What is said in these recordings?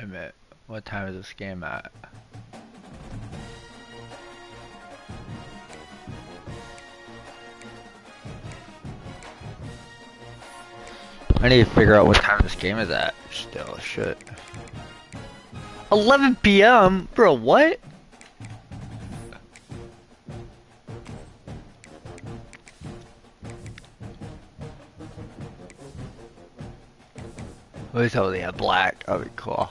a minute. What time is this game at? I need to figure out what time this game is at. Still, shit. 11 p.m.? Bro, what? At least they have black. That would be cool.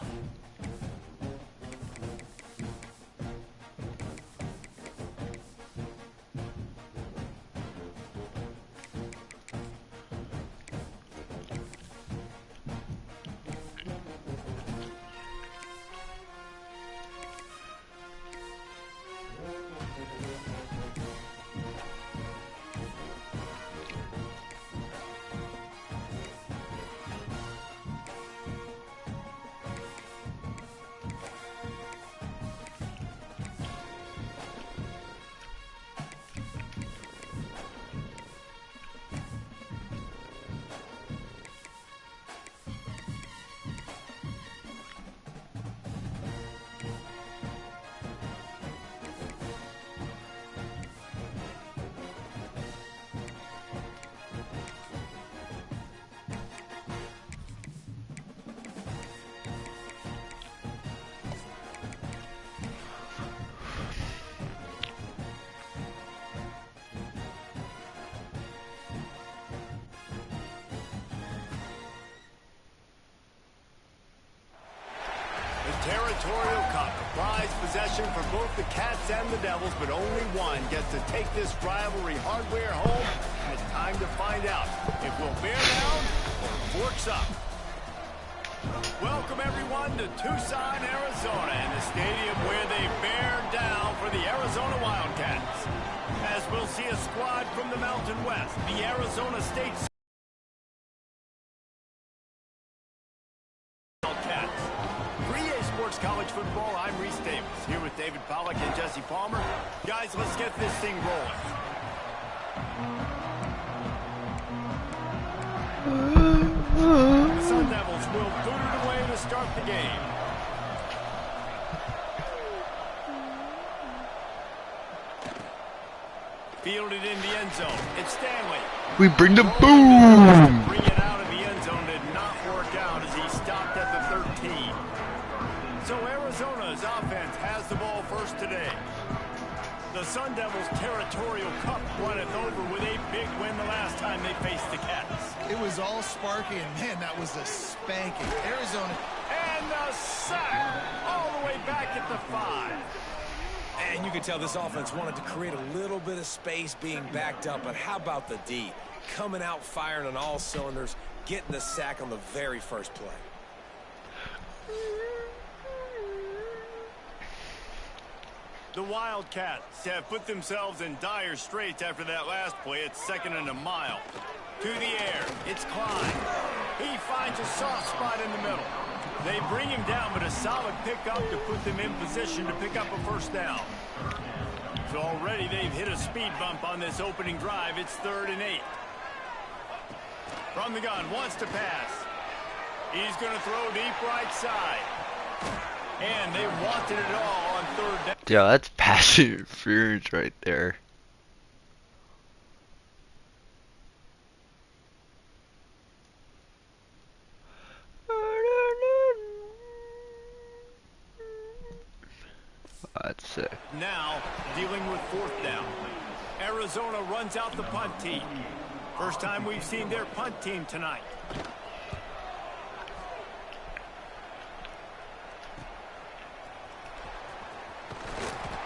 Territorial Cup, a prize possession for both the Cats and the Devils, but only one gets to take this rivalry hardware home, and it's time to find out if we'll bear down or forks up. Welcome everyone to Tucson, Arizona, and the stadium where they bear down for the Arizona Wildcats. As we'll see a squad from the Mountain West, the Arizona State College football. I'm Reese Davis, here with David Pollack and Jesse Palmer. Guys, let's get this thing rolling. The Sun Devils will boot it away to start the game. Fielded in the end zone. It's Stanley. We bring the boom! Bring it out of the end zone did not work out as he stopped at the 13. So Arizona's offense has the ball first today. The Sun Devils Territorial Cup runneth over with a big win the last time they faced the Cats. It was all sparky, and man, that was a spanking. Arizona. And a sack all the way back at the 5. And you can tell this offense wanted to create a little bit of space being backed up, but how about the D? Coming out firing on all cylinders, getting the sack on the very first play. The Wildcats have put themselves in dire straits after that last play. It's 2nd and a mile. To the air, it's Klein. He finds a soft spot in the middle. They bring him down, but a solid pickup to put them in position to pick up a first down. So already they've hit a speed bump on this opening drive. It's 3rd and 8. From the gun, wants to pass. He's going to throw deep right side. And they wanted it all on 3rd down. Yo, that's passive interference right there. That's sick. Now, dealing with 4th down. Arizona runs out the punt team. First time we've seen their punt team tonight.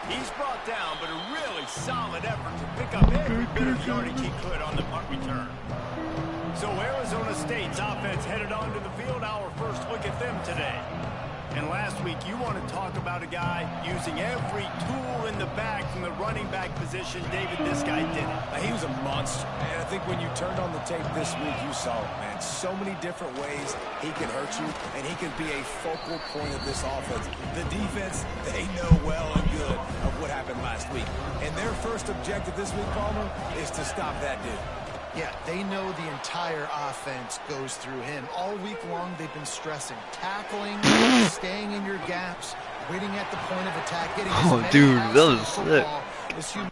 He's brought down, but a really solid effort to pick up every bit of yardage he could on the punt return. So Arizona State's offense headed onto the field. Our first look at them today. And last week, you want to talk about a guy using every tool in the bag from the running back position. David, this guy did it. He was a monster. And I think when you turned on the tape this week, you saw it, man. So many different ways he can hurt you, and he can be a focal point of this offense. The defense, they know well and good of what happened last week. And their first objective this week, Palmer, is to stop that dude. Yeah, they know the entire offense goes through him. All week long, they've been stressing. Tackling, staying in your gaps, waiting at the point of attack, getting as many dude, outs that in was the sick. football as human.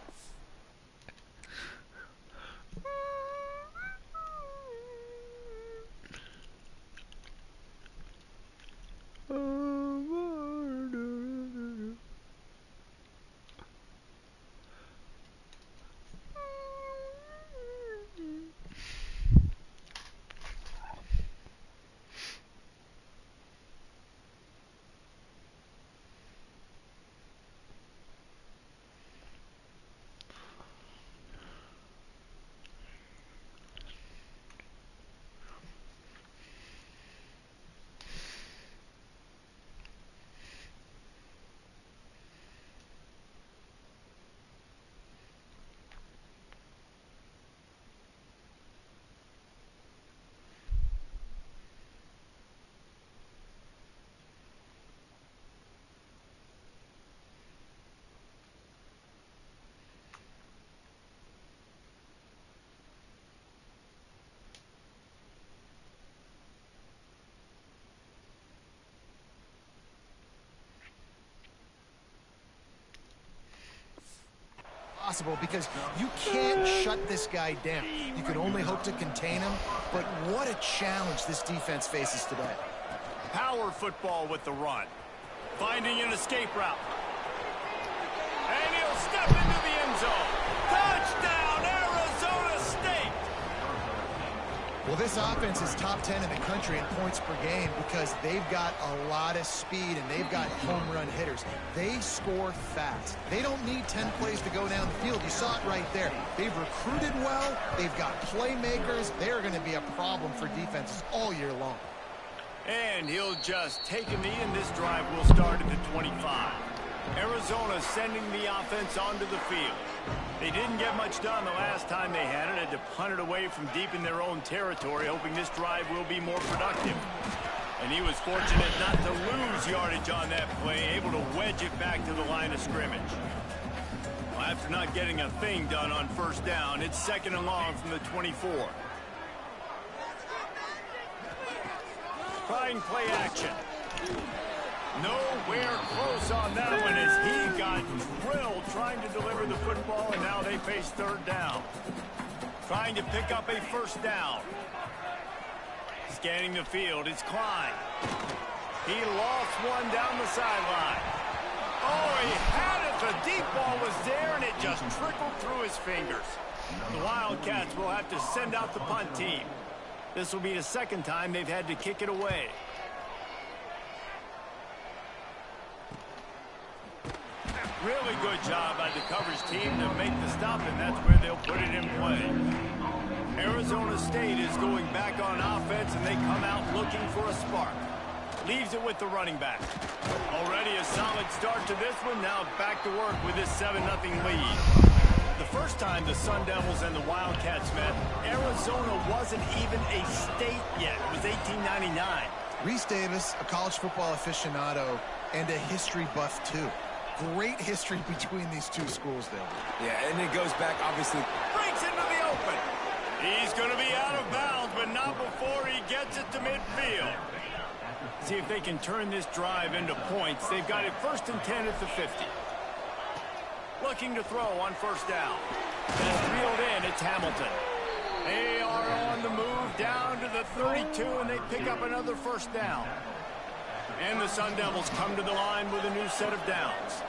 Because you can't shut this guy down. You can only hope to contain him, but what a challenge this defense faces today. Power football with the run. Finding an escape route. And he'll step into the end zone. Touchdown, Arizona State! Well, this offense is top 10 in the country in points per game because they've got a lot of speed and they've got home run hitters. They score fast. They don't need 10 plays to go down the field. You saw it right there. They've recruited well. They've got playmakers. They're going to be a problem for defenses all year long. And he'll just take a knee, and this drive will start at the 25. Arizona sending the offense onto the field. They didn't get much done the last time they had it. Had to punt it away from deep in their own territory, hoping this drive will be more productive. And he was fortunate not to lose yardage on that play, able to wedge it back to the line of scrimmage. Well, after not getting a thing done on first down, it's 2nd and long from the 24. Trying play action. Nowhere close on that one as he got drilled trying to deliver the football, and now they face 3rd down. Trying to pick up a 1st down. Scanning the field, it's Klein. He lost one down the sideline. Oh, he had it. The deep ball was there, and it just trickled through his fingers. The Wildcats will have to send out the punt team. This will be the 2nd time they've had to kick it away. Really good job by the coverage team to make the stop, and that's where they'll put it in play. Arizona State is going back on offense, and they come out looking for a spark. Leaves it with the running back. Already a solid start to this one. Now back to work with this 7-0 lead. The first time the Sun Devils and the Wildcats met, Arizona wasn't even a state yet. It was 1899. Reese Davis, a college football aficionado, and a history buff, too. Great history between these two schools, there. Yeah, and it goes back, obviously. Breaks into the open. He's going to be out of bounds, but not before he gets it to midfield. See if they can turn this drive into points. They've got it 1st and 10 at the 50. Looking to throw on 1st down. That's reeled in. It's Hamilton. They are on the move down to the 32, and they pick up another 1st down. And the Sun Devils come to the line with a new set of downs.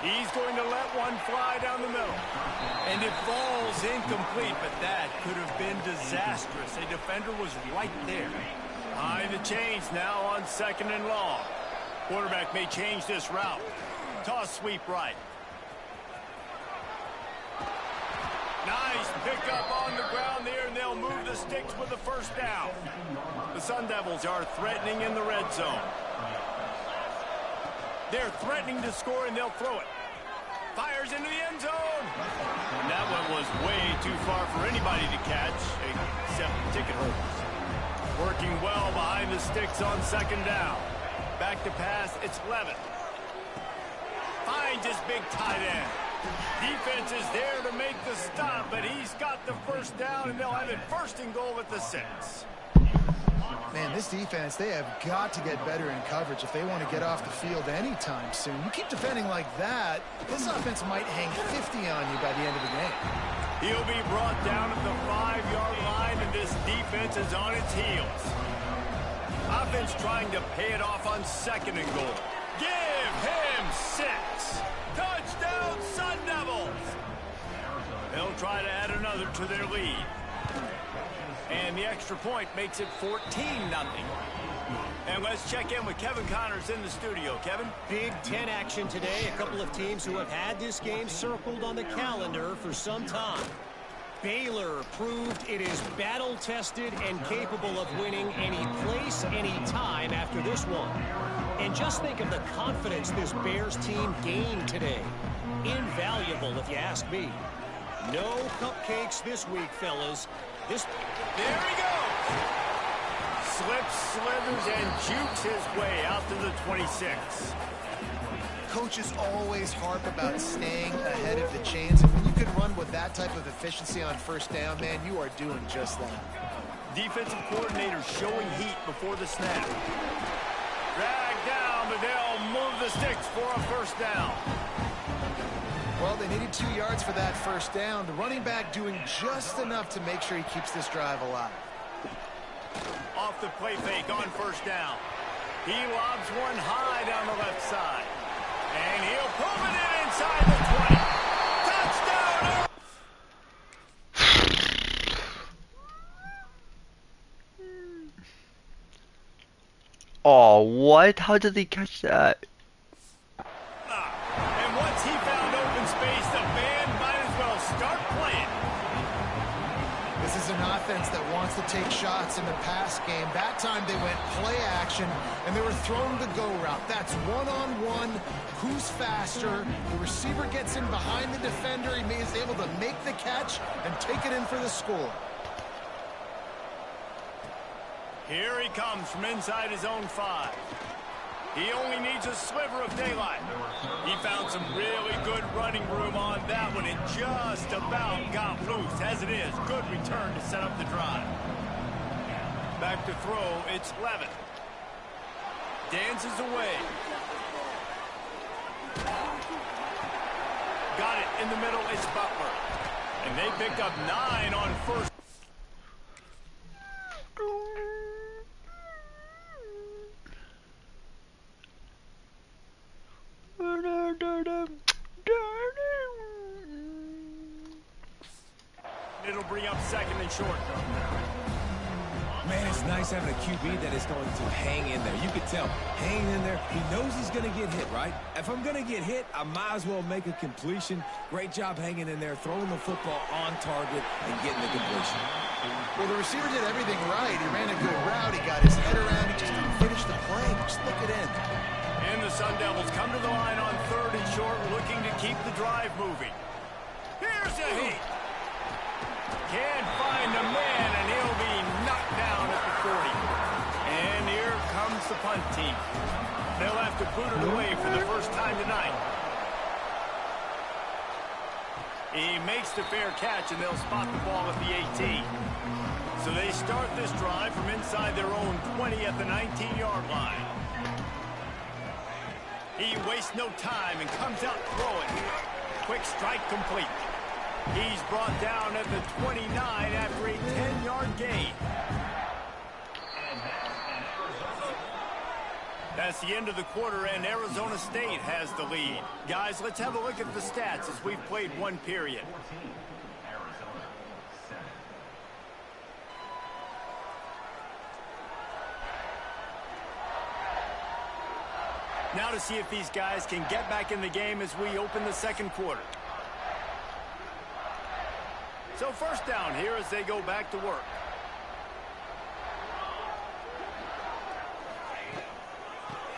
He's going to let one fly down the middle. And it falls incomplete, but that could have been disastrous. A defender was right there. Behind the chains now on 2nd and long. Quarterback may change this route. Toss sweep right. Nice pickup on the ground there, and they'll move the sticks with the 1st down. The Sun Devils are threatening in the red zone. They're threatening to score, and they'll throw it. Fires into the end zone. And that one was way too far for anybody to catch, except ticket holders. Working well behind the sticks on 2nd down. Back to pass, it's Levin. Finds his big tight end. Defense is there to make the stop, but he's got the first down, and they'll have it 1st and goal at the 6. Man, this defense, they have got to get better in coverage if they want to get off the field anytime soon. You keep defending like that, this offense might hang 50 on you by the end of the game. He'll be brought down at the 5-yard line, and this defense is on its heels. Offense trying to pay it off on 2nd and goal. Give him 6. Touchdown, Sun Devils. They'll try to add another to their lead. And the extra point makes it 14-0. And let's check in with Kevin Connors in the studio. Kevin? Big Ten action today. A couple of teams who have had this game circled on the calendar for some time. Baylor proved it is battle-tested and capable of winning any place, any time after this one. And just think of the confidence this Bears team gained today. Invaluable, if you ask me. No cupcakes this week, fellas. There he goes. Slips, slithers, and jukes his way out to the 26. Coaches always harp about staying ahead of the chains. And when you can run with that type of efficiency on 1st down, man, you are doing just that. Defensive coordinator showing heat before the snap. Drag down, but they'll move the sticks for a 1st down. Well, they needed 2 yards for that 1st down. The running back doing just enough to make sure he keeps this drive alive. Off the play fake on 1st down. He lobs one high down the left side. And he'll pull it in inside the 20. Touchdown! Oh, what? How did he catch that? And once he found open space, the band might as well start playing. This is an offense that wants to take shots in the pass game. That time they went play action, and they were throwing the go route. That's one-on-one. Who's faster? The receiver gets in behind the defender. He is able to make the catch and take it in for the score. Here he comes from inside his own 5. He only needs a sliver of daylight. He found some really good running room on that one. It just about got loose. As it is, good return to set up the drive. Back to throw, it's Levin. Dances away. Got it in the middle, it's Butler. And they picked up 9 on 1st. It'll bring up 2nd and short. Man, it's nice having a QB that is going to hang in there. You can tell, hanging in there, he knows he's going to get hit, right? If I'm going to get hit, I might as well make a completion. Great job hanging in there, throwing the football on target and getting the completion. Well, the receiver did everything right. He ran a good route. He got his head around. He just didn't finish the play. Just look it in. And the Sun Devils come to the line on 3rd and short, looking to keep the drive moving. Here's a hit. Can't find a man, and he'll be knocked down at the 40. And here comes the punt team. They'll have to boot it away for the first time tonight. He makes the fair catch, and they'll spot the ball at the 18. So they start this drive from inside their own 20 at the 19-yard line. He wastes no time and comes out throwing. Quick strike complete. He's brought down at the 29 after a 10-yard gain. That's the end of the quarter, and Arizona State has the lead. Guys, let's have a look at the stats as we've played one period. Now to see if these guys can get back in the game as we open the 2nd quarter. So 1st down here as they go back to work.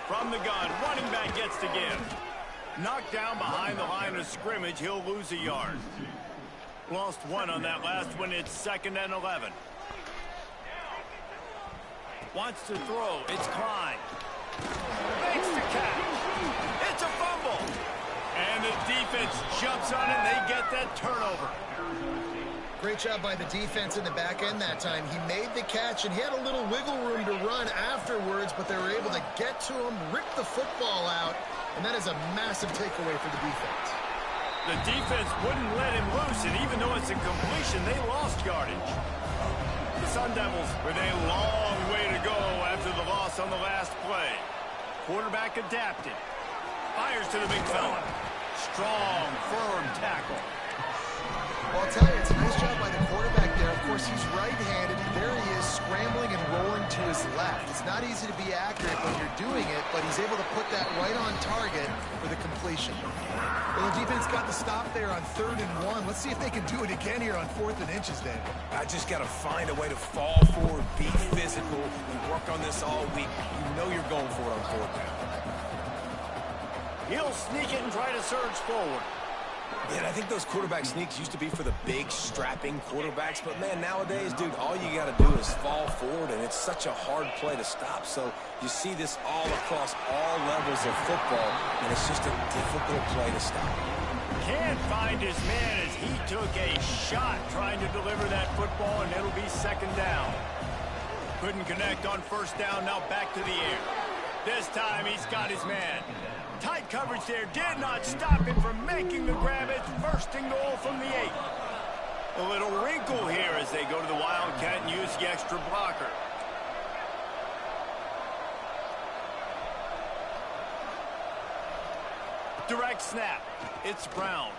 From the gun, running back gets to give. Knocked down behind the line of scrimmage, he'll lose a yard. Lost 1 on that last one, it's 2nd and 11. Wants to throw, it's Klein. Makes the catch. It's a fumble. And the defense jumps on it, and they get that turnover. Great job by the defense in the back end that time. He made the catch, and he had a little wiggle room to run afterwards, but they were able to get to him, rip the football out, and that is a massive takeaway for the defense. The defense wouldn't let him loose, and even though it's a completion, they lost yardage. The Sun Devils with a long way to go after the loss on the last play. Quarterback adapted. Fires to the big fella. Strong, firm tackle. Well, I'll tell you, it's a nice job by the quarterback there. Of course, he's right-handed. There he is, scrambling and rolling to his left. It's not easy to be accurate when you're doing it, but he's able to put that right on target for the completion. Well, the defense got the stop there on 3rd and 1. Let's see if they can do it again here on 4th and inches, David. I just got to find a way to fall forward, be physical, and work on this all week. You know you're going for it on 4th down. He'll sneak it and try to surge forward. Yeah, I think those quarterback sneaks used to be for the big, strapping quarterbacks. But, man, nowadays, dude, all you got to do is fall forward, and it's such a hard play to stop. So you see this all across all levels of football, and it's just a difficult play to stop. Can't find his man as he took a shot trying to deliver that football, and it'll be 2nd down. Couldn't connect on 1st down, now back to the air. This time he's got his man. Tight coverage there did not stop him from making the grab. It's 1st and goal from the 8. A little wrinkle here as they go to the Wildcat and use the extra blocker. Direct snap. It's Brown.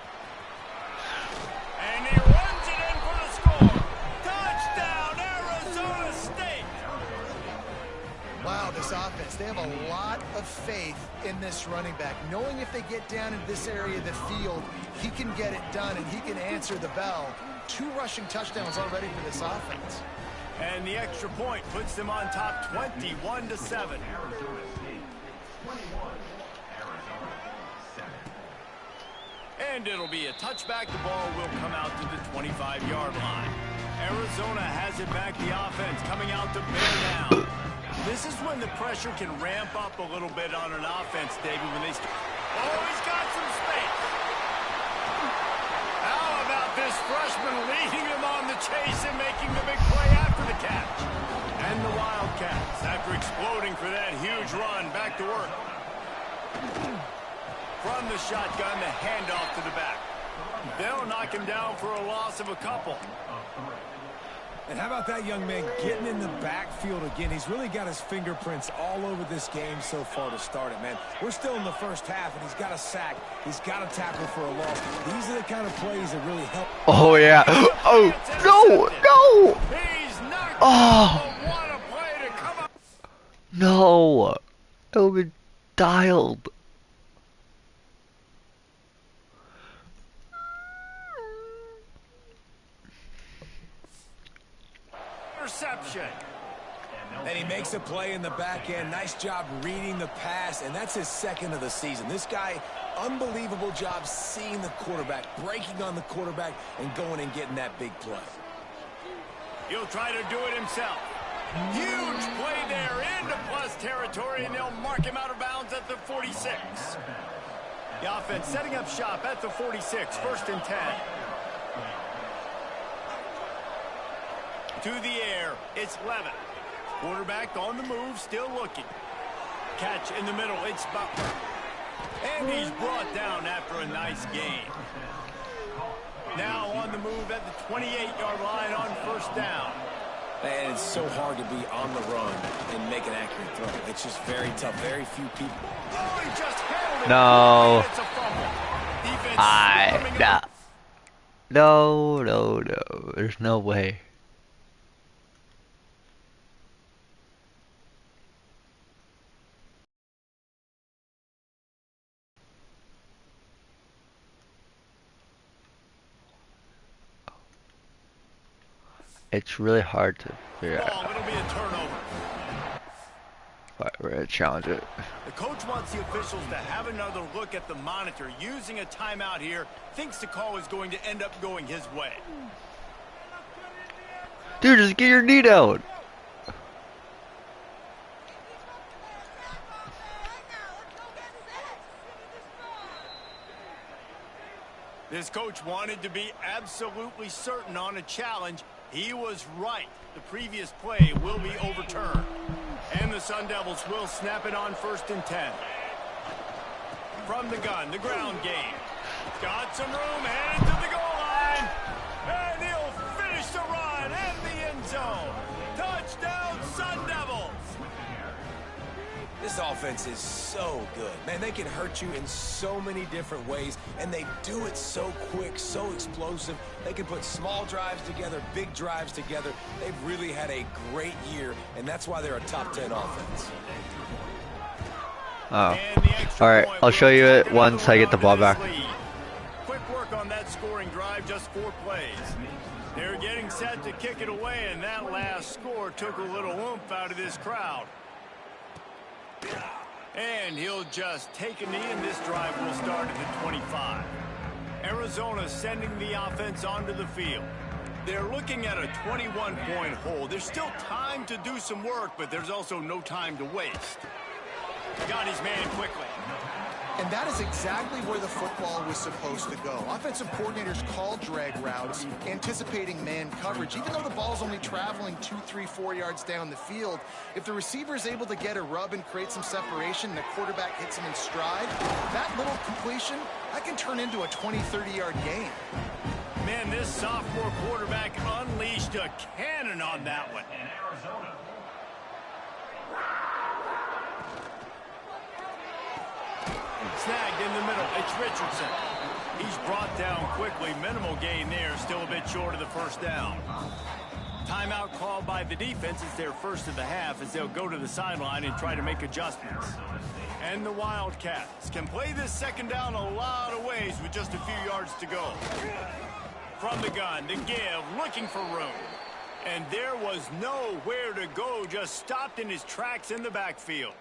And he runs it in for the score. Touchdown, Arizona State. Wow, this offense, they have a lot of faith in this running back, knowing if they get down into this area of the field, he can get it done and he can answer the bell. 2 rushing touchdowns already for this offense. And the extra point puts them on top 21-7. And it'll be a touchback. The ball will come out to the 25-yard line. Arizona has it back. The offense coming out to bear down. This is when the pressure can ramp up a little bit on an offense, David, when they... Oh, he's got some space. How about this freshman leading them on the chase and making the big play after the catch? And the Wildcats, after exploding for that huge run, back to work. From the shotgun, the handoff to the back. They'll knock him down for a loss of a couple. And how about that young man getting in the backfield again? He's really got his fingerprints all over this game so far to start it, man. We're still in the 1st half, and he's got a sack. He's got a tackle for a loss. These are the kind of plays that really help. Oh, yeah. Oh, no, no. He's knocked Oh. What a play to come up. No. It would be dialed. Interception. And he makes a play in the back end. Nice job reading the pass, and that's his 2nd of the season. This guy, unbelievable job seeing the quarterback, breaking on the quarterback, and going and getting that big play. He'll try to do it himself. Huge play there into plus territory, and they'll mark him out of bounds at the 46. The offense setting up shop at the 46, 1st and 10. To the air, it's Levin. Quarterback on the move, still looking. Catch in the middle, it's Butler. And he's brought down after a nice gain. Now on the move at the 28-yard line on 1st down. Man, it's so hard to be on the run and make an accurate throw. It's just very tough. Very few people. Oh, he just held it. No. It's a fumble. Defense No. There's no way. It's really hard to figure out. It'll be a turnover. But we're gonna challenge it. The coach wants the officials to have another look at the monitor. Using a timeout here, thinks the call is going to end up going his way. Dude, just get your knee down. This coach wanted to be absolutely certain on a challenge. He was right. The previous play will be overturned. And the Sun Devils will snap it on 1st and 10. From the gun, the ground game. Got some room, headed to the goal line. And he'll finish the run in the end zone. Touchdown, Sun Devils. This offense is so good. Man, they can hurt you in so many different ways, and they do it so quick, so explosive. They can put small drives together, big drives together. They've really had a great year, and that's why they're a top 10 offense. Oh. Alright, I'll show you it once I get the ball back. Quick work on that scoring drive, just 4 plays. They're getting set to kick it away, and that last score took a little oomph out of this crowd. And he'll just take a knee, and this drive will start at the 25. Arizona sending the offense onto the field. They're looking at a 21-point hold. There's still time to do some work, but there's also no time to waste. Got his man quickly. And that is exactly where the football was supposed to go. Offensive coordinators call drag routes, anticipating man coverage. Even though the ball's only traveling 2, 3, 4 yards down the field, if the receiver is able to get a rub and create some separation and the quarterback hits him in stride, that little completion, that can turn into a 20, 30-yard gain. Man, this sophomore quarterback unleashed a cannon on that one. Snagged in the middle. It's Richardson. He's brought down quickly. Minimal gain there. Still a bit short of the first down. Timeout called by the defense. It's their first of the half as they'll go to the sideline and try to make adjustments. And the Wildcats can play this second down a lot of ways with just a few yards to go. From the gun, the give, looking for room. And there was nowhere to go. Just stopped in his tracks in the backfield.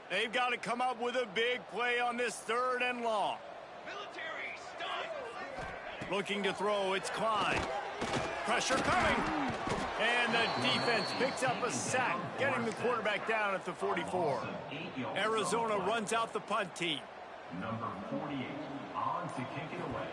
They've got to come up with a big play on this 3rd and long. Military, stop. Looking to throw, it's Klein. Pressure coming. And the defense picks up a sack, getting the quarterback down at the 44. Arizona runs out the punt team. Number 48 on to kick it away.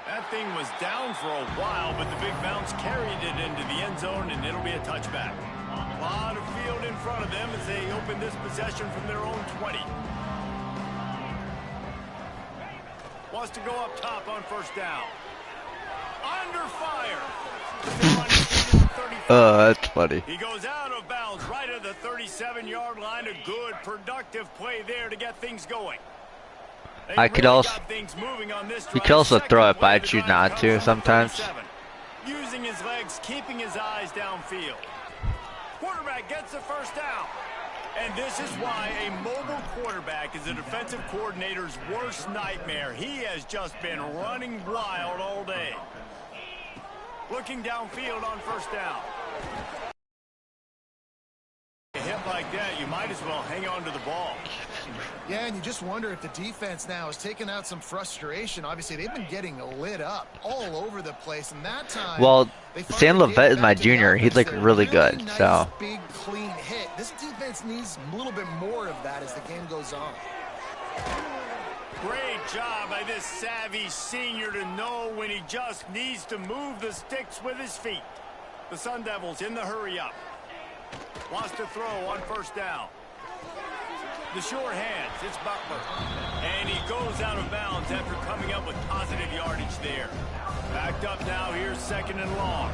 That thing was down for a while, but the big bounce carried it into the end zone, and it'll be a touchback. A lot of field in front of them as they open this possession from their own 20. Wants to go up top on 1st down. Under fire. That's funny. He goes out of bounds right at the 37-yard line. A good, productive play there to get things going. I could also, you could also throw it, but I choose not to sometimes. Using his legs, keeping his eyes downfield. Quarterback gets the first down. And this is why a mobile quarterback is a defensive coordinator's worst nightmare. He has just been running wild all day. Looking downfield on 1st down. A hit like that, you might as well hang on to the ball. Yeah, and you just wonder if the defense now is taking out some frustration. Obviously, they've been getting lit up all over the place, and that time... Well, Sam Levette is my junior. He's, like, really good, nice, so... big, clean hit. This defense needs a little bit more of that as the game goes on. Great job by this savvy senior to know when he just needs to move the sticks with his feet. The Sun Devils in the hurry-up. Wants to throw on 1st down. The short hands, it's Butler. And he goes out of bounds after coming up with positive yardage there. Backed up now, here's 2nd and long.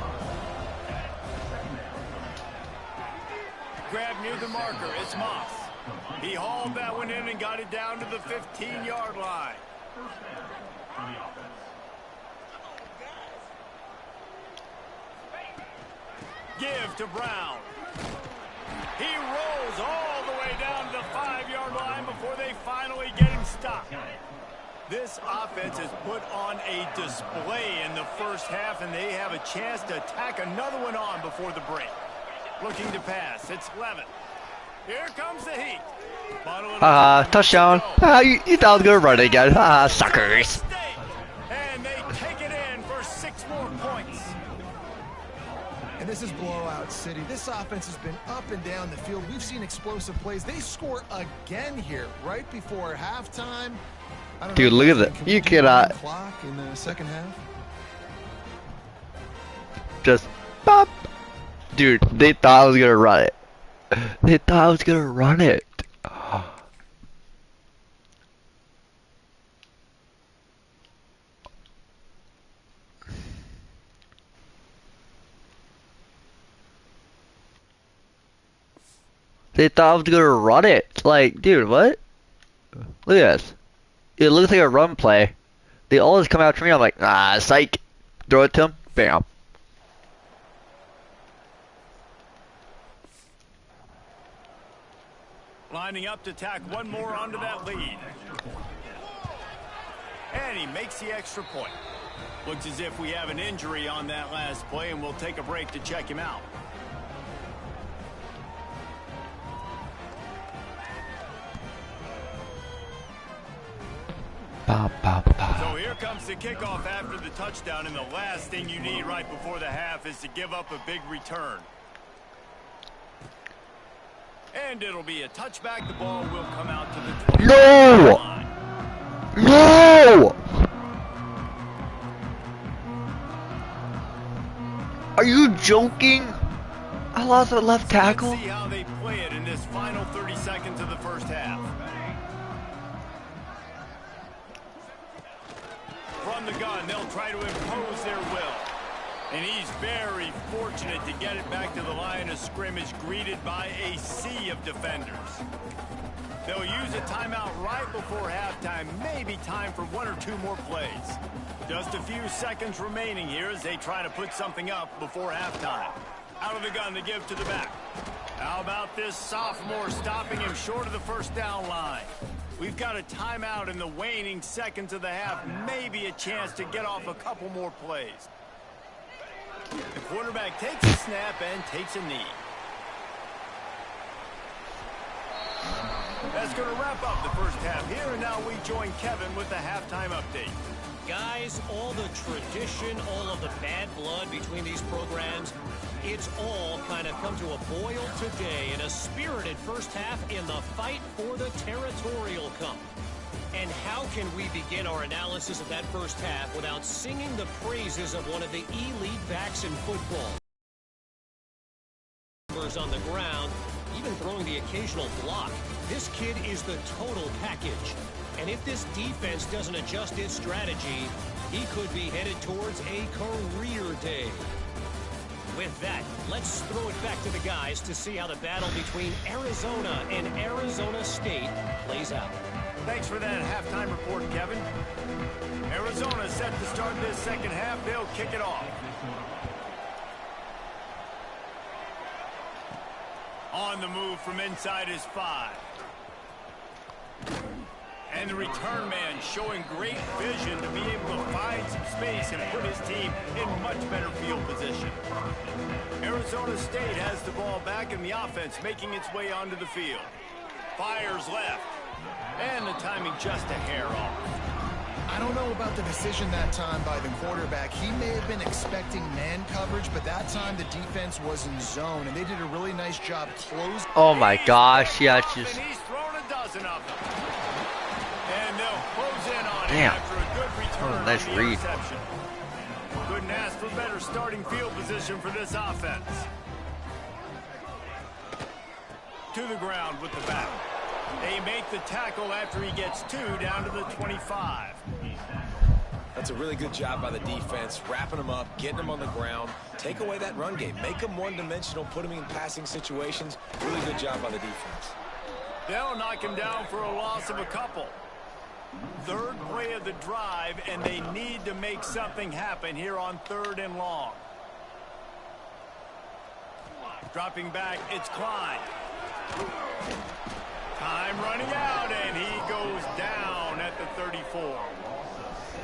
Grab near the marker, it's Moss. He hauled that one in and got it down to the 15-yard line. Give to Brown. He rolls all the way down to the 5-yard line before they finally get him stopped. This offense has put on a display in the first half, and they have a chance to tack another one on before the break. Looking to pass. It's Levin. Here comes the heat. Touchdown. You thought I was going to run it again. Suckers. And they take it in for 6 more points. And this is blowout city. This offense has been up and down the field. We've seen explosive plays. They score again here right before halftime. Dude, look at that. You cannot. Clock in the second half. Just pop. Dude, they thought I was gonna run it. They thought I was gonna run it. They thought I was gonna run it. Like, dude, what? Look at this. It looks like a run play. They always come out to me. I'm like, ah, psych. Throw it to him. Bam. Lining up to tack one more onto that lead. And he makes the extra point. Looks as if we have an injury on that last play, and we'll take a break to check him out. So here comes the kickoff after the touchdown, and the last thing you need right before the half is to give up a big return. And it'll be a touchback. The ball will come out to the 20. No! No! Are you joking? I lost a left tackle. Let's see how they play it in this final 30 seconds of the first half. From the gun, they'll try to impose their will. And he's very fortunate to get it back to the line of scrimmage, greeted by a sea of defenders. They'll use a timeout right before halftime, maybe time for one or two more plays. Just a few seconds remaining here as they try to put something up before halftime. Out of the gun to give to the back. How about this sophomore stopping him short of the first down line? We've got a timeout in the waning seconds of the half, maybe a chance to get off a couple more plays. The quarterback takes a snap and takes a knee. That's going to wrap up the first half here, and now we join Kevin with the halftime update. Guys, all the tradition, all of the bad blood between these programs, it's all kind of come to a boil today in a spirited first half in the fight for the Territorial Cup. And how can we begin our analysis of that first half without singing the praises of one of the elite backs in football? On the ground, even throwing the occasional block. This kid is the total package. And if this defense doesn't adjust its strategy, he could be headed towards a career day. With that, let's throw it back to the guys to see how the battle between Arizona and Arizona State plays out. Thanks for that halftime report, Kevin. Arizona set to start this second half. They'll kick it off. On the move from inside his 5. And the return man showing great vision to be able to find some space and put his team in much better field position. Arizona State has the ball back in the offense, making its way onto the field. Fires left. And the timing just a hair off. I don't know about the decision that time by the quarterback. He may have been expecting man coverage, but that time the defense was in zone, and they did a really nice job closing. Oh my gosh, yeah, just. He's thrown a dozen of them. And they'll close in on Damn. him after a good return. Oh, nice on the read. interception. Couldn't ask for better starting field position for this offense. To the ground with the back. They make the tackle after he gets 2 down to the 25. That's a really good job by the defense, wrapping them up, getting them on the ground. Take away that run game. Make them one-dimensional, put them in passing situations. Really good job by the defense. They'll knock him down for a loss of a couple. Third play of the drive, and they need to make something happen here on 3rd and long. Dropping back, it's Klein. Time running out, and he goes down at the 34.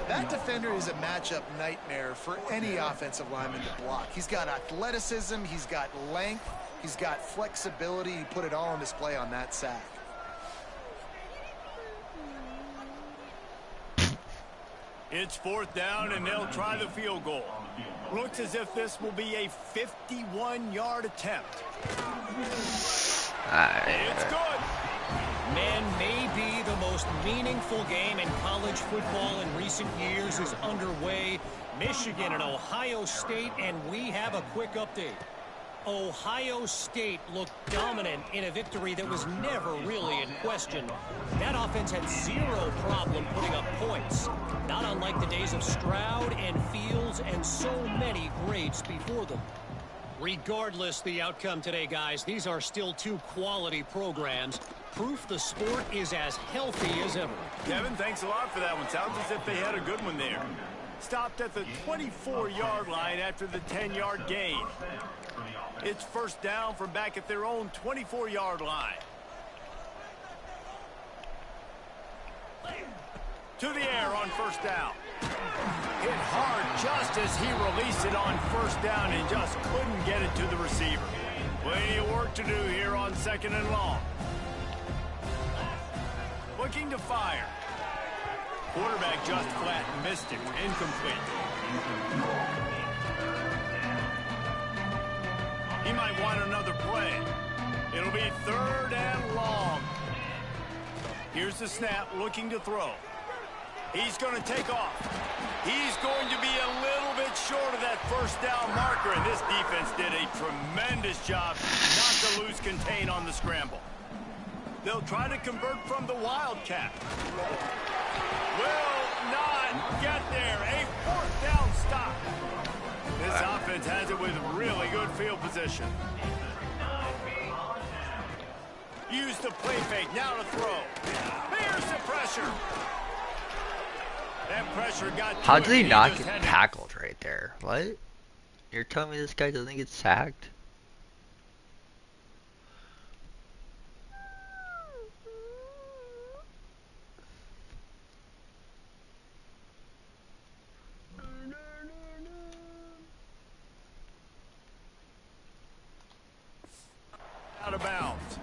That defender is a matchup nightmare for any offensive lineman to block. He's got athleticism, he's got length, he's got flexibility. He put it all on display on that sack. It's 4th down, and they'll try the field goal. Looks as if this will be a 51-yard attempt. It's good. Man, maybe the most meaningful game in college football in recent years is underway. Michigan and Ohio State, and we have a quick update. Ohio State looked dominant in a victory that was never really in question. That offense had zero problem putting up points, not unlike the days of Stroud and Fields and so many greats before them. Regardless the outcome today, guys, these are still two quality programs. Proof the sport is as healthy as ever. Kevin, thanks a lot for that one. Sounds as if they had a good one there. Stopped at the 24-yard line after the 10-yard gain. It's 1st down from back at their own 24-yard line. To the air on 1st down. Hit hard just as he released it on 1st down and just couldn't get it to the receiver. Plenty of work to do here on 2nd and long. Looking to fire. Quarterback just flat missed it. Incomplete. He might want another play. It'll be 3rd and long. Here's the snap, looking to throw. He's going to take off. He's going to be a little bit short of that 1st down marker, and this defense did a tremendous job not to lose contain on the scramble. They'll try to convert from the Wildcat. Will not get there. A 4th down stop. This offense has it with really good field position. Use the play fake. Now to throw. There's the pressure. That pressure got. How did he not get tackled right there? What? You're telling me this guy doesn't get sacked? Out of bounds.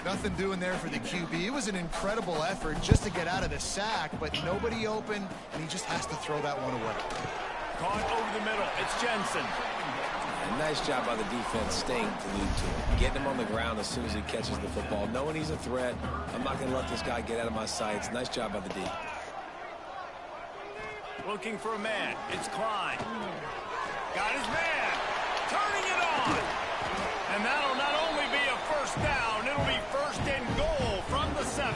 Nothing doing there for the QB. It was an incredible effort just to get out of the sack, but nobody open, and he just has to throw that one away. Caught over the middle. It's Jensen. A nice job by the defense staying glued to him. Getting him on the ground as soon as he catches the football. Knowing he's a threat, I'm not going to let this guy get out of my sights. Nice job by the D. Looking for a man. It's Klein. Got his man. Turning it on. And that'll not only be a 1st down, it'll be 1st and goal from the 7.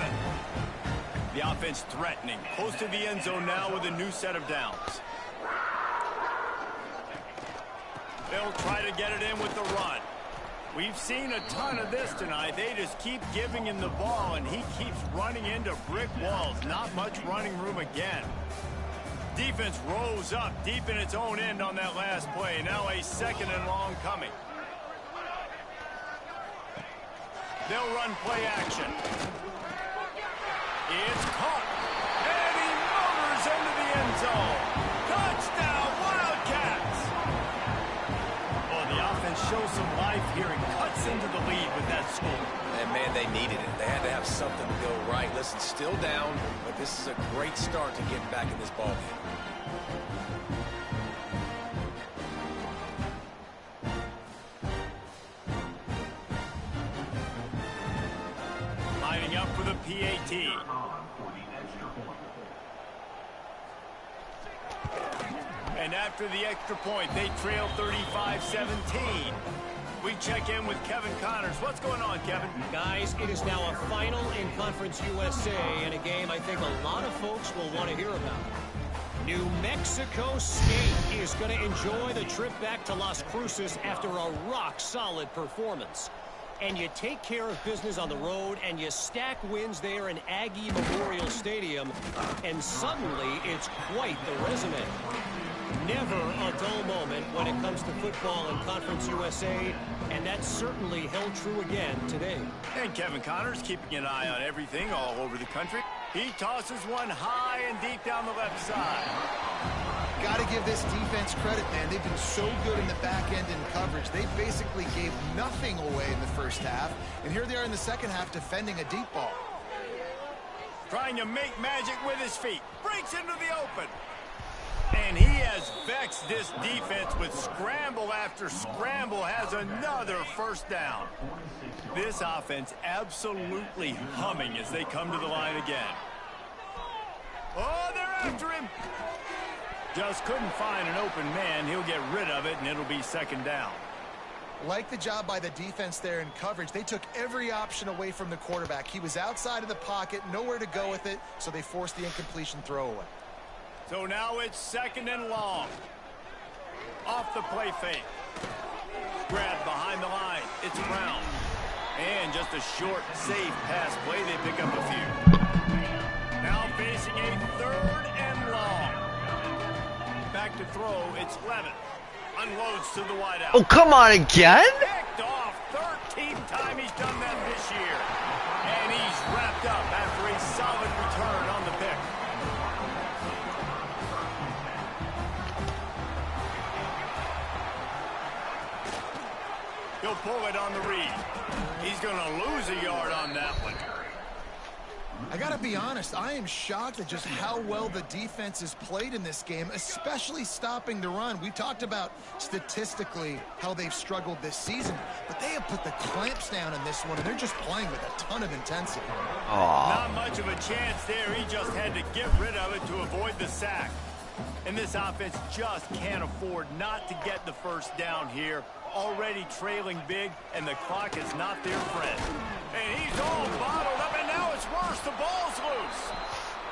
The offense threatening. Close to the end zone now with a new set of downs. They'll try to get it in with the run. We've seen a ton of this tonight. They just keep giving him the ball, and he keeps running into brick walls. Not much running room again. Defense rose up deep in its own end on that last play. Now a 2nd and long coming. They'll run play action. It's caught. And he motors into the end zone. Touchdown, Wildcats! Oh, the offense shows some life here and cuts into the lead with that score. And, man, they needed it. They had to have something to go right. Listen, still down, but this is a great start to getting back in this ballgame. Lining up for the PAT. And after the extra point, they trail 35-17. We check in with Kevin Connors. What's going on, Kevin? Guys, it is now a final in Conference USA and a game I think a lot of folks will want to hear about. New Mexico State is going to enjoy the trip back to Las Cruces after a rock-solid performance. And you take care of business on the road, and you stack wins there in Aggie Memorial Stadium, and suddenly it's quite the resume. Never a dull moment when it comes to football in Conference USA, and that certainly held true again today. And Kevin Connors keeping an eye on everything all over the country. He tosses one high and deep down the left side. Got to give this defense credit, man. They've been so good in the back end in coverage. They basically gave nothing away in the 1st half, and here they are in the 2nd half defending a deep ball. Trying to make magic with his feet. Breaks into the open. And he has vexed this defense with scramble after scramble. Has another first down. This offense absolutely humming as they come to the line again. Oh, they're after him. Just couldn't find an open man. He'll get rid of it, and it'll be second down. Like the job by the defense there in coverage. They took every option away from the quarterback. He was outside of the pocket, nowhere to go with it, so they forced the incompletion throwaway. So now it's second and long. Off the play fake. Grab behind the line. It's Brown. And just a short, safe pass play. They pick up a few. Now facing a third and long. Back to throw. It's Levin. Unloads to the wideout. Oh, come on again? Picked off. 13th time he's done that this year. And he's wrapped up after a solid return on the pick. He'll pull it on the read. He's going to lose a yard on that one. I got to be honest, I am shocked at just how well the defense has played in this game, especially stopping the run. We talked about statistically how they've struggled this season, but they have put the clamps down in this one, and they're just playing with a ton of intensity. Not much of a chance there. He just had to get rid of it to avoid the sack. And this offense just can't afford not to get the first down here. Already trailing big, and the clock is not their friend. And he's all bottled up, and now it's worse. The ball's loose.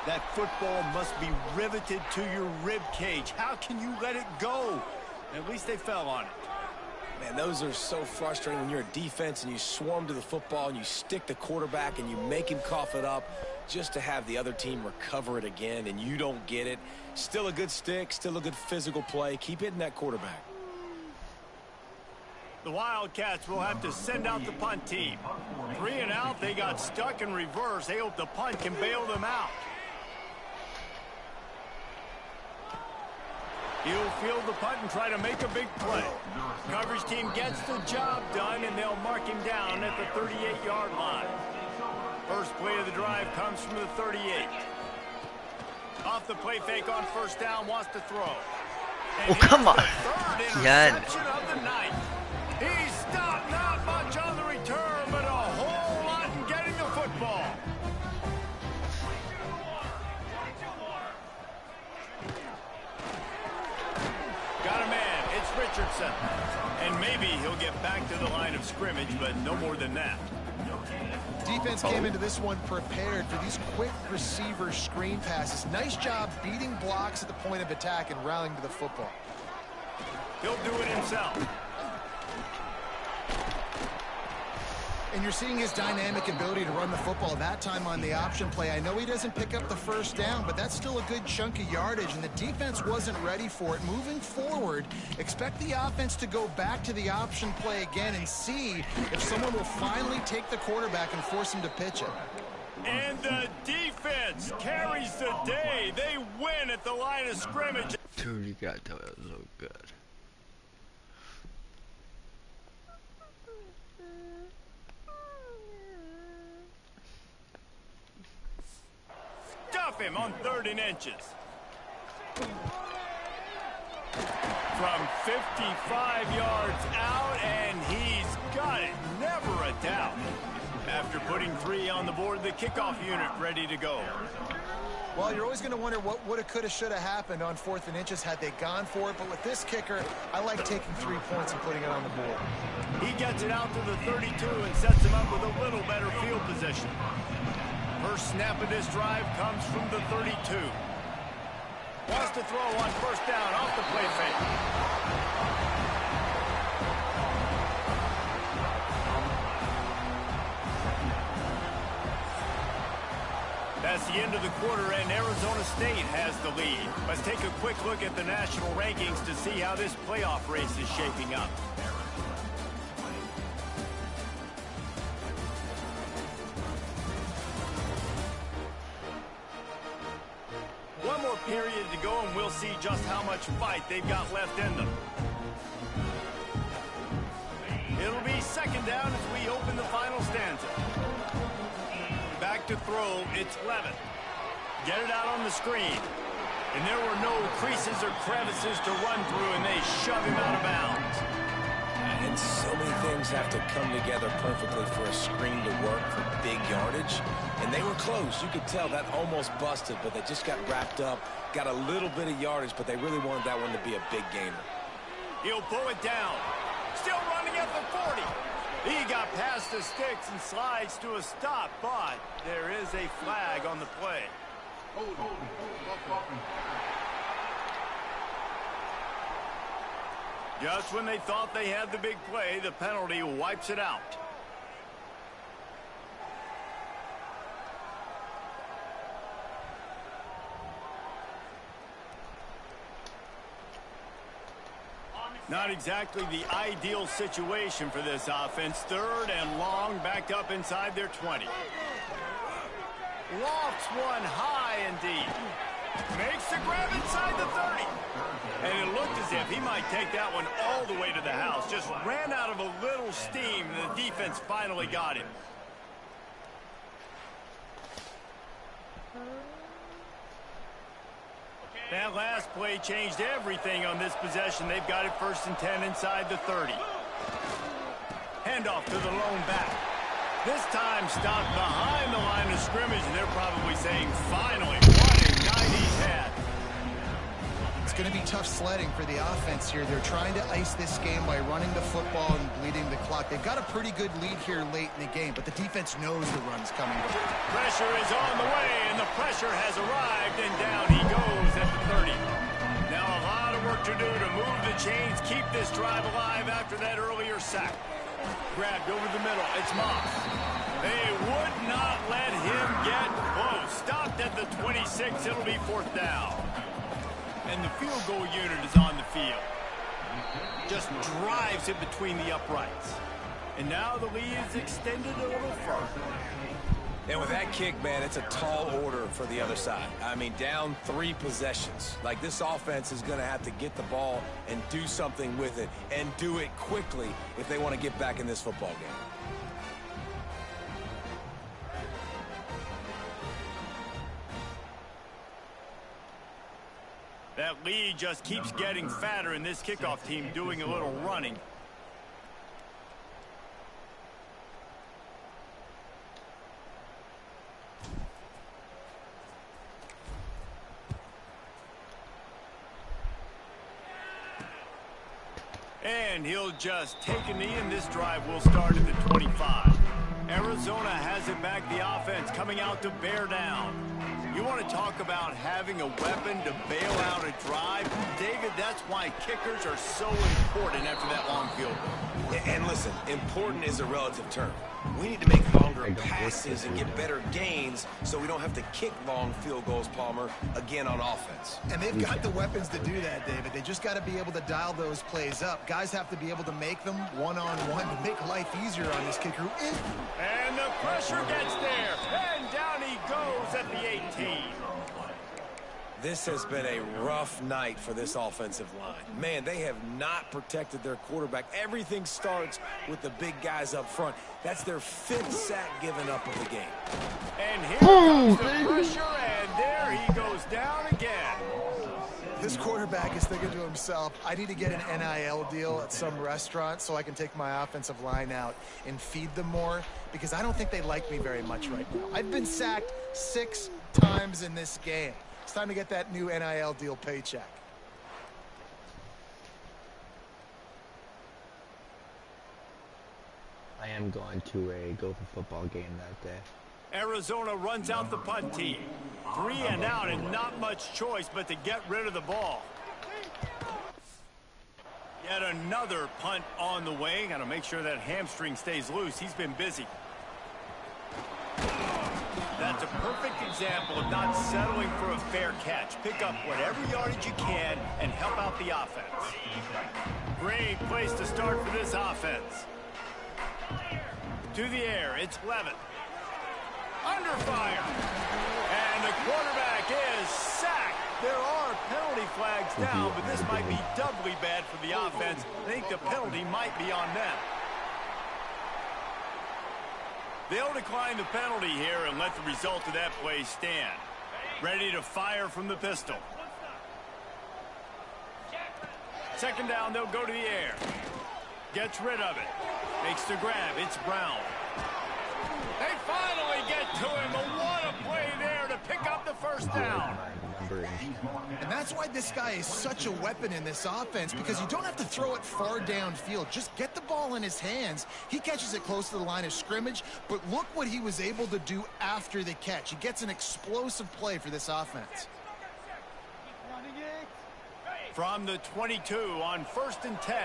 That football must be riveted to your rib cage. How can you let it go? At least they fell on it. Man, those are so frustrating when you're a defense and you swarm to the football and you stick the quarterback and you make him cough it up just to have the other team recover it again and you don't get it. Still a good stick, still a good physical play. Keep hitting that quarterback. The Wildcats will have to send out the punt team. 3 and out, they got stuck in reverse. They hope the punt can bail them out. He'll field the punt and try to make a big play. Coverage team gets the job done, and they'll mark him down at the 38-yard line. First play of the drive comes from the 38. Off the play fake on first down, wants to throw. And Oh, come on. third interception of the night. He stopped not much on the return, but a whole lot in getting the football. Got a man. It's Richardson. And maybe he'll get back to the line of scrimmage, but no more than that. Defense came into this one prepared for these quick receiver screen passes. Nice job beating blocks at the point of attack and rallying to the football. He'll do it himself. And you're seeing his dynamic ability to run the football, that time on the option play. I know he doesn't pick up the first down, but that's still a good chunk of yardage, and the defense wasn't ready for it. Moving forward, expect the offense to go back to the option play again and see if someone will finally take the quarterback and force him to pitch it. And the defense carries the day. They win at the line of scrimmage. Dude, you gotta tell me that was so good. Stuff him on 3rd and inches. From 55 yards out, and he's got it. Never a doubt. After putting 3 on the board, the kickoff unit ready to go. Well, you're always going to wonder what woulda, coulda, shoulda happened on 4th and inches had they gone for it. But with this kicker, I like taking 3 points and putting it on the board. He gets it out to the 32 and sets him up with a little better field position. First snap of this drive comes from the 32. Wants to throw on first down off the play fake. That's the end of the quarter, and Arizona State has the lead. Let's take a quick look at the national rankings to see how this playoff race is shaping up. One more period to go, and we'll see just how much fight they've got left in them. It'll be second down as we open the final stanza. Back to throw. It's Levin. Get it out on the screen. And there were no creases or crevices to run through, and they shove him out of bounds. And so many things have to come together perfectly for a screen to work for big yardage. And they were close. You could tell that almost busted, but they just got wrapped up, got a little bit of yardage, but they really wanted that one to be a big gainer. He'll pull it down. Still running at the 40. He got past the sticks and slides to a stop, but there is a flag on the play. Just when they thought they had the big play, the penalty wipes it out. Not exactly the ideal situation for this offense. 3rd and long, backed up inside their 20. Lofts one high and deep. Makes the grab inside the 30. And it looked as if he might take that one all the way to the house. Just ran out of a little steam, and the defense finally got him. That last play changed everything on this possession. They've got it 1st and 10 inside the 30. Handoff to the lone back. This time stopped behind the line of scrimmage, and they're probably saying, finally, what a night he's had. It's going to be tough sledding for the offense here. They're trying to ice this game by running the football and bleeding the clock. They've got a pretty good lead here late in the game, but the defense knows the run's coming. Pressure is on the way, and the pressure has arrived, and down he goes at the 30. Now a lot of work to do to move the chains, keep this drive alive after that earlier sack. Grabbed over the middle. It's Moss. They would not let him get close. Stopped at the 26. It'll be 4th down. And the field goal unit is on the field. Just drives it between the uprights. And now the lead is extended a little further. And with that kick, man, it's a tall order for the other side. I mean, down 3 possessions. Like, this offense is going to have to get the ball and do something with it, and do it quickly if they want to get back in this football game. That lead just keeps getting fatter, and this kickoff team doing a little running. And he'll just take a knee, and this drive will start at the 25. Arizona has it back, the offense coming out to bear down. You want to talk about having a weapon to bail out a drive? David, that's why kickers are so important after that long field goal. And listen, important is a relative term. We need to make longer passes and get better gains so we don't have to kick long field goals, Palmer, again on offense. And they've got the weapons to do that, David. They just got to be able to dial those plays up. Guys have to be able to make them one-on-one to make life easier on this kicker. And the pressure gets there. And down he goes at the 18. This has been a rough night for this offensive line. Man, they have not protected their quarterback. Everything starts with the big guys up front. That's their 5th sack given up of the game. And here comes the pressure, and there he goes down again. This quarterback is thinking to himself, I need to get an NIL deal at some restaurant so I can take my offensive line out and feed them more, because I don't think they like me very much right now. I've been sacked 6 times in this game. It's time to get that new NIL deal paycheck. I am going to a Gopher football game that day. Arizona runs out the punt team. 3 and out, and not much choice but to get rid of the ball. Yet another punt on the way. Got to make sure that hamstring stays loose. He's been busy. That's a perfect example of not settling for a fair catch. Pick up whatever yardage you can and help out the offense. Great place to start for this offense. To the air, it's Levin. Under fire. And the quarterback is sacked. There are penalty flags down, but this might be doubly bad for the offense. I think the penalty might be on them. They'll decline the penalty here and let the result of that play stand. Ready to fire from the pistol. Second down, they'll go to the air. Gets rid of it. Makes the grab. It's Brown. They finally get to him. But what a play there to pick up the first down. And that's why this guy is such a weapon in this offense, because you don't have to throw it far downfield. Just get the ball in his hands. He catches it close to the line of scrimmage, but look what he was able to do after the catch. He gets an explosive play for this offense. From the 22 on 1st and 10.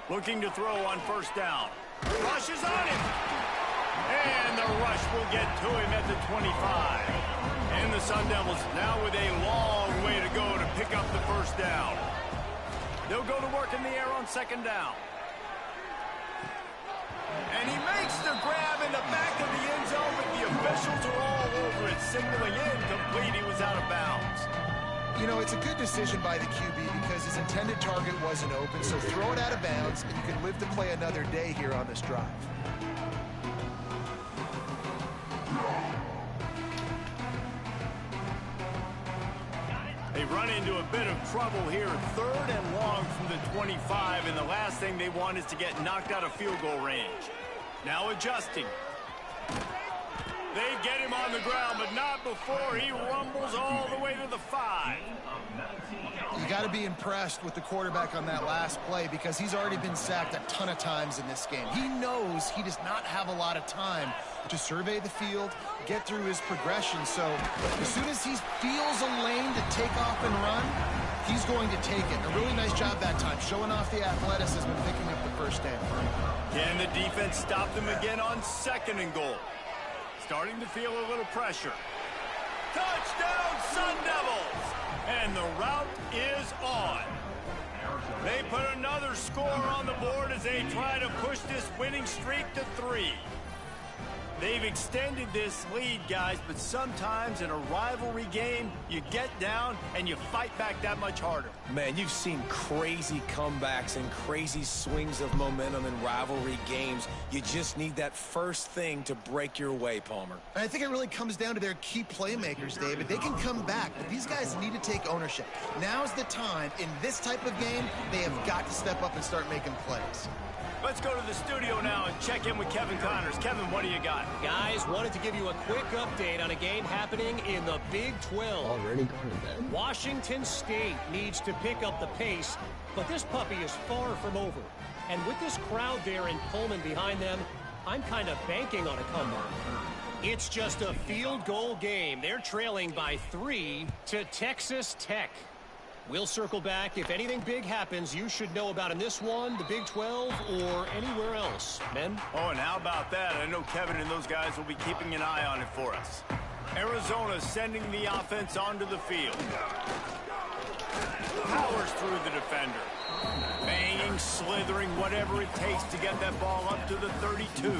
Looking to throw on 1st down. Rushes on him. And the rush will get to him at the 25. And the Sun Devils now with a long way to go to pick up the 1st down. They'll go to work in the air on 2nd down. And he makes the grab in the back of the end zone, but the officials are all over it, signaling incomplete. He was out of bounds. You know, it's a good decision by the QB because his intended target wasn't open, so throw it out of bounds, and you can live to play another day here on this drive. They run into a bit of trouble here, 3rd and long from the 25, and the last thing they want is to get knocked out of field goal range. Now adjusting. They get him on the ground, but not before he rumbles all the way to the 5. You got to be impressed with the quarterback on that last play because he's already been sacked a ton of times in this game. He knows he does not have a lot of time to survey the field, get through his progression. So as soon as he feels a lane to take off and run, he's going to take it. A really nice job that time, showing off the athleticism and picking up the 1st down. Can the defense stop them again on 2nd and goal? Starting to feel a little pressure. Touchdown, Sun Devils! And the route is on. They put another score on the board as they try to push this winning streak to 3. They've extended this lead, guys, but sometimes in a rivalry game, you get down and you fight back that much harder. Man, you've seen crazy comebacks and crazy swings of momentum in rivalry games. You just need that first thing to break your way, Palmer. And I think it really comes down to their key playmakers, David. They can come back, but these guys need to take ownership. Now's the time. In this type of game, they have got to step up and start making plays. Let's go to the studio now and check in with Kevin Connors. Kevin, what do you got? Guys, wanted to give you a quick update on a game happening in the Big 12. Already going to bed? Washington State needs to pick up the pace, but this puppy is far from over. And with this crowd there in Pullman behind them, I'm kind of banking on a comeback. It's just a field goal game. They're trailing by 3 to Texas Tech. We'll circle back. If anything big happens, you should know about in this one, the Big 12, or anywhere else. Men? Oh, and how about that? I know Kevin and those guys will be keeping an eye on it for us. Arizona sending the offense onto the field. Powers through the defender. Banging, slithering, whatever it takes to get that ball up to the 32.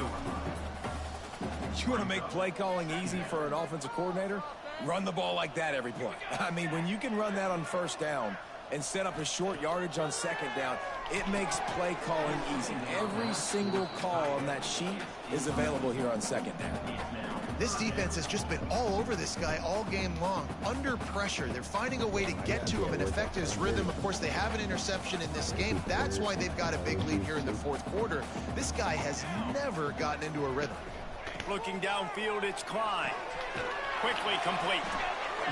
You want to make play calling easy for an offensive coordinator? Run the ball like that every play. I mean, when you can run that on 1st down and set up a short yardage on 2nd down, it makes play calling easy. Every single call on that sheet is available here on 2nd down. This defense has just been all over this guy all game long. Under pressure, they're finding a way to get to him and affect his rhythm. Of course, they have an interception in this game. That's why they've got a big lead here in the 4th quarter. This guy has never gotten into a rhythm. Looking downfield, it's Klein. Quickly complete.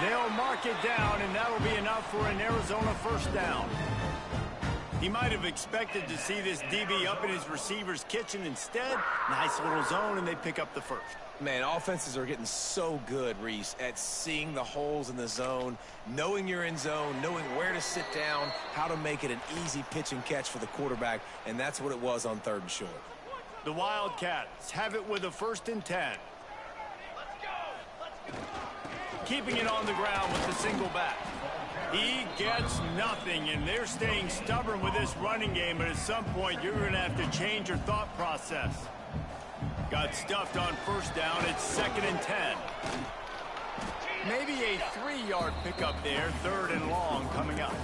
They'll mark it down, and that'll be enough for an Arizona 1st down. He might have expected to see this DB up in his receiver's kitchen. Instead, nice little zone, and they pick up the 1st. Man, offenses are getting so good, Reese, at seeing the holes in the zone, knowing you're in zone, knowing where to sit down, how to make it an easy pitch and catch for the quarterback, and that's what it was on 3rd and short. The Wildcats have it with a 1st and 10. Keeping it on the ground with the single back. He gets nothing, and they're staying stubborn with this running game, but at some point you're going to have to change your thought process. Got stuffed on 1st down. It's 2nd and 10. Maybe a 3-yard pickup there, 3rd and long coming up.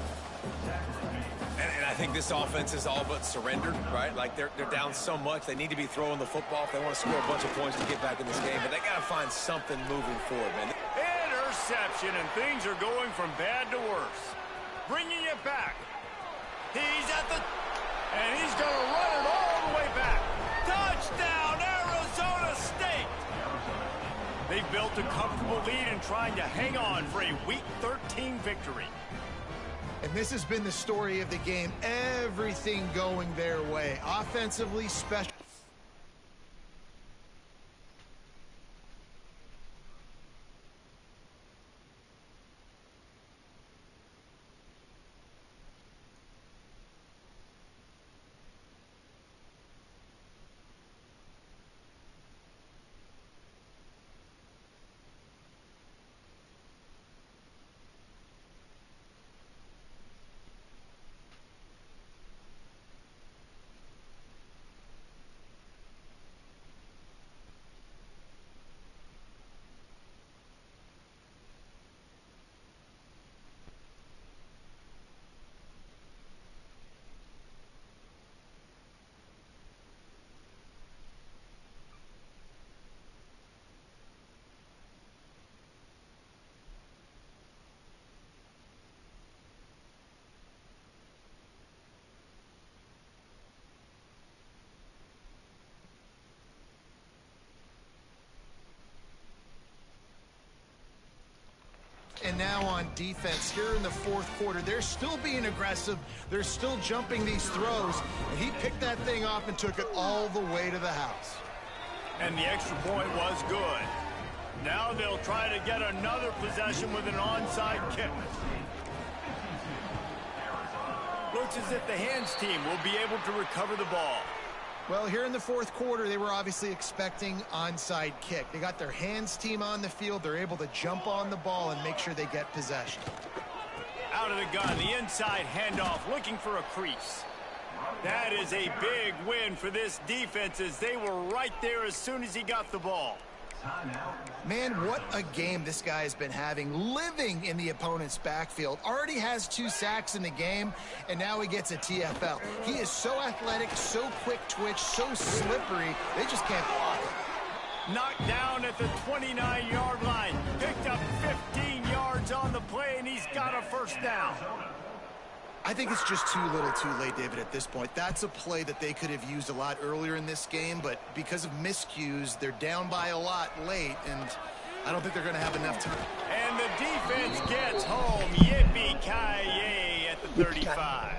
And I think this offense is all but surrendered, right? Like they're down so much, they need to be throwing the football if they want to score a bunch of points to get back in this game. But they got to find something moving forward, man. Interception, and things are going from bad to worse. Bringing it back. He's at the... And he's going to run it all the way back. Touchdown, Arizona State! They've built a comfortable lead and trying to hang on for a Week 13 victory. And this has been the story of the game. Everything going their way. Offensively, special. And now on defense here in the 4th quarter, they're still being aggressive. They're still jumping these throws. And he picked that thing off and took it all the way to the house. And the extra point was good. Now they'll try to get another possession with an onside kick. Looks as if the hands team will be able to recover the ball. Well, here in the 4th quarter, they were obviously expecting onside kick. They got their hands team on the field. They're able to jump on the ball and make sure they get possession. Out of the gun, the inside handoff, looking for a crease. That is a big win for this defense as they were right there as soon as he got the ball. Man, what a game this guy has been having, living in the opponent's backfield. Already has 2 sacks in the game, and now he gets a TFL. He is so athletic, so quick twitch, so slippery, they just can't block him. Knocked down at the 29-yard line. Picked up 15 yards on the play, and he's got a first down. I think it's just too little too late, David, at this point. That's a play that they could have used a lot earlier in this game, but because of miscues, they're down by a lot late, and I don't think they're going to have enough time. And the defense gets home. Yippee-ki-yay at the 35.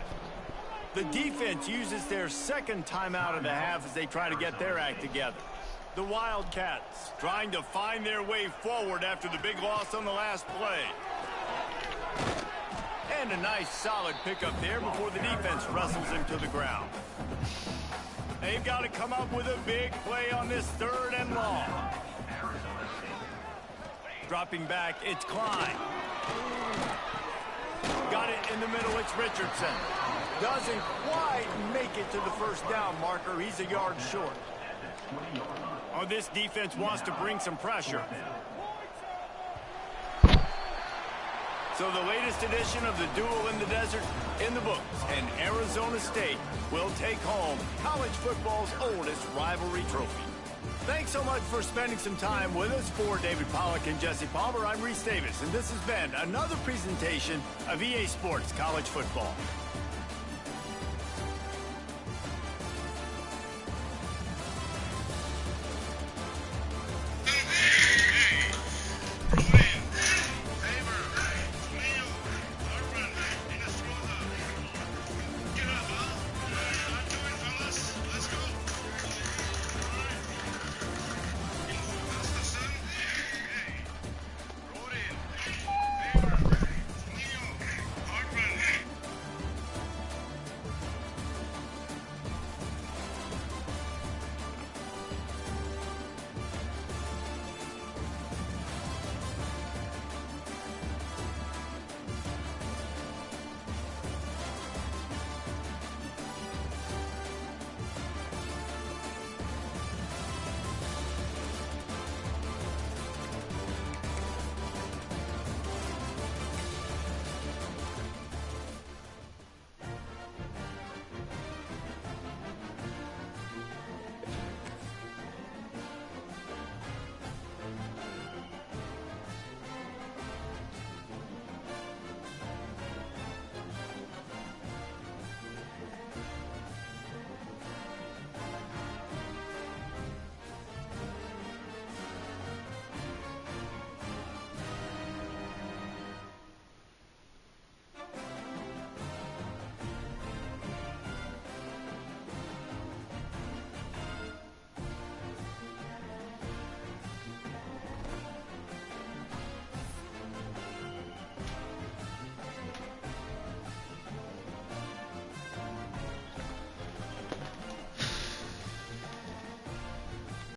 The defense uses their second timeout of the half as they try to get their act together. The Wildcats trying to find their way forward after the big loss on the last play. And a nice solid pickup there before the defense wrestles him to the ground. They've got to come up with a big play on this 3rd and long. Dropping back, it's Klein. Got it in the middle, it's Richardson. Doesn't quite make it to the first down marker. He's a yard short. Oh, this defense wants to bring some pressure. So the latest edition of the Duel in the Desert in the books, and Arizona State will take home college football's oldest rivalry trophy. Thanks so much for spending some time with us. For David Pollack and Jesse Palmer, I'm Reese Davis, and this has been another presentation of EA Sports College Football.